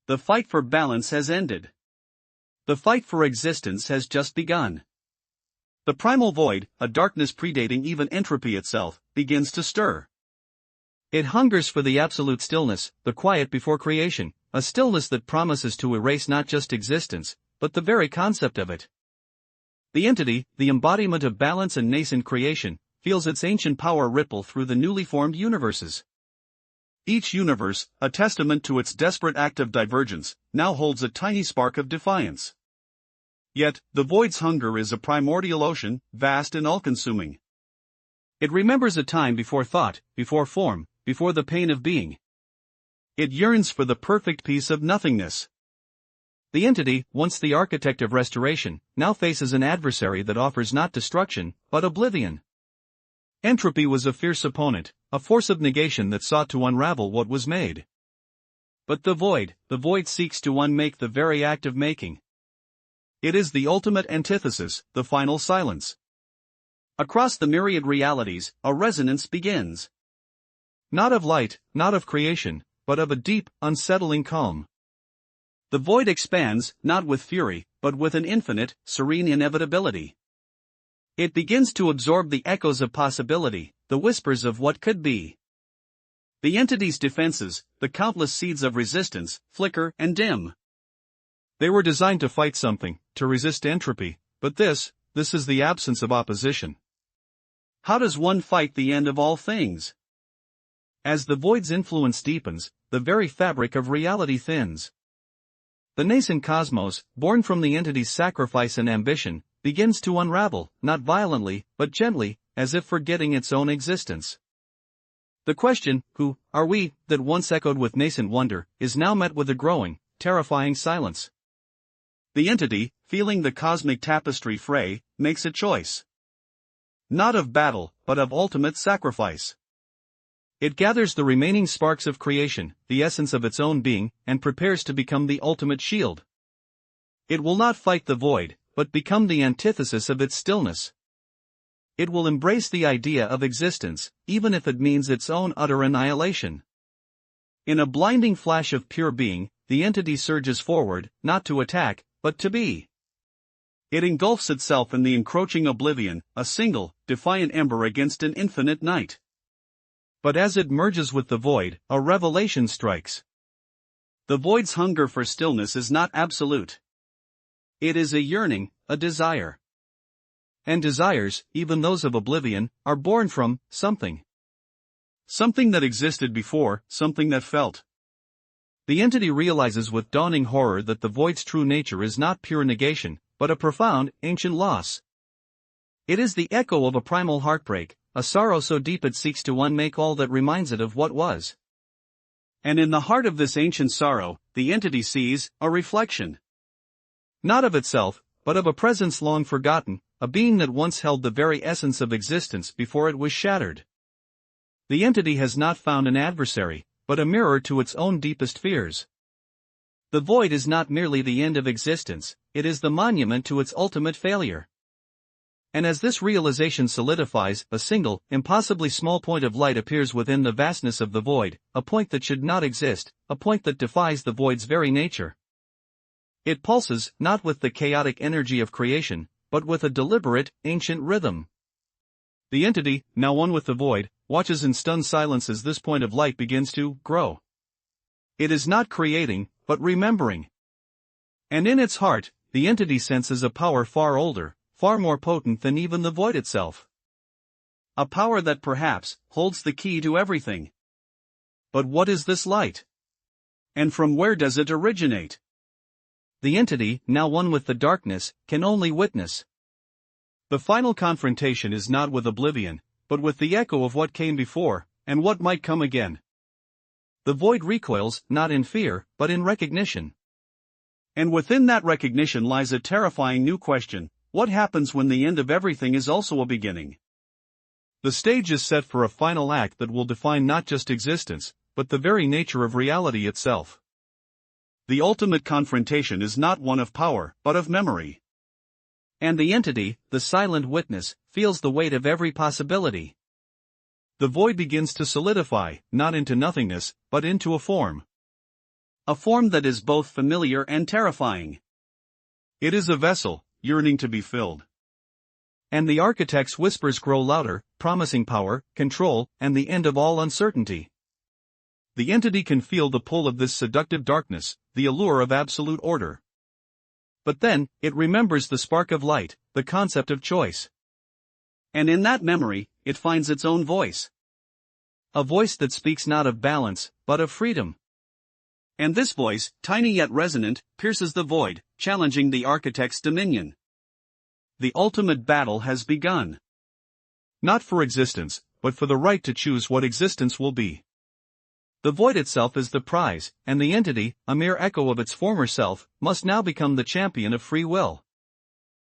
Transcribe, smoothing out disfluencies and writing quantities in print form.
The fight for balance has ended. The fight for existence has just begun. The primal void, a darkness predating even entropy itself, begins to stir. It hungers for the absolute stillness, the quiet before creation, a stillness that promises to erase not just existence, but the very concept of it. The entity, the embodiment of balance and nascent creation, feels its ancient power ripple through the newly formed universes. Each universe, a testament to its desperate act of divergence, now holds a tiny spark of defiance. Yet, the void's hunger is a primordial ocean, vast and all-consuming. It remembers a time before thought, before form, before the pain of being. It yearns for the perfect peace of nothingness. The entity, once the architect of restoration, now faces an adversary that offers not destruction, but oblivion. Entropy was a fierce opponent, a force of negation that sought to unravel what was made. But the void seeks to unmake the very act of making. It is the ultimate antithesis, the final silence. Across the myriad realities, a resonance begins. Not of light, not of creation, but of a deep, unsettling calm. The void expands, not with fury, but with an infinite, serene inevitability. It begins to absorb the echoes of possibility, the whispers of what could be. The entity's defenses, the countless seeds of resistance, flicker and dim. They were designed to fight something, to resist entropy, but this is the absence of opposition. How does one fight the end of all things? As the void's influence deepens, the very fabric of reality thins. The nascent cosmos, born from the entity's sacrifice and ambition, begins to unravel, not violently, but gently, as if forgetting its own existence. The question, who are we, that once echoed with nascent wonder, is now met with a growing, terrifying silence. The entity, feeling the cosmic tapestry fray, makes a choice. Not of battle, but of ultimate sacrifice. It gathers the remaining sparks of creation, the essence of its own being, and prepares to become the ultimate shield. It will not fight the void, but become the antithesis of its stillness. It will embrace the idea of existence, even if it means its own utter annihilation. In a blinding flash of pure being, the entity surges forward, not to attack, but to be. It engulfs itself in the encroaching oblivion, a single, defiant ember against an infinite night. But as it merges with the void, a revelation strikes. The void's hunger for stillness is not absolute. It is a yearning, a desire. And desires, even those of oblivion, are born from something. Something that existed before, something that felt. The entity realizes with dawning horror that the void's true nature is not pure negation, but a profound, ancient loss. It is the echo of a primal heartbreak, a sorrow so deep it seeks to unmake all that reminds it of what was. And in the heart of this ancient sorrow, the entity sees a reflection. Not of itself, but of a presence long forgotten, a being that once held the very essence of existence before it was shattered. The entity has not found an adversary, but a mirror to its own deepest fears. The void is not merely the end of existence, it is the monument to its ultimate failure. And as this realization solidifies, a single, impossibly small point of light appears within the vastness of the void, a point that should not exist, a point that defies the void's very nature. It pulses, not with the chaotic energy of creation, but with a deliberate, ancient rhythm. The entity, now one with the void, watches in stunned silence as this point of light begins to grow. It is not creating, but remembering. And in its heart, the entity senses a power far older, far more potent than even the void itself. A power that perhaps holds the key to everything. But what is this light? And from where does it originate? The entity, now one with the darkness, can only witness. The final confrontation is not with oblivion, but with the echo of what came before, and what might come again. The void recoils, not in fear, but in recognition. And within that recognition lies a terrifying new question: what happens when the end of everything is also a beginning? The stage is set for a final act that will define not just existence, but the very nature of reality itself. The ultimate confrontation is not one of power, but of memory. And the entity, the silent witness, feels the weight of every possibility. The void begins to solidify, not into nothingness, but into a form. a form that is both familiar and terrifying. It is a vessel, yearning to be filled. And the architect's whispers grow louder, promising power, control, and the end of all uncertainty. The entity can feel the pull of this seductive darkness, the allure of absolute order. But then, it remembers the spark of light, the concept of choice. And in that memory, it finds its own voice. A voice that speaks not of balance, but of freedom. And this voice, tiny yet resonant, pierces the void, challenging the architect's dominion. The ultimate battle has begun. Not for existence, but for the right to choose what existence will be. The void itself is the prize, and the entity, a mere echo of its former self, must now become the champion of free will.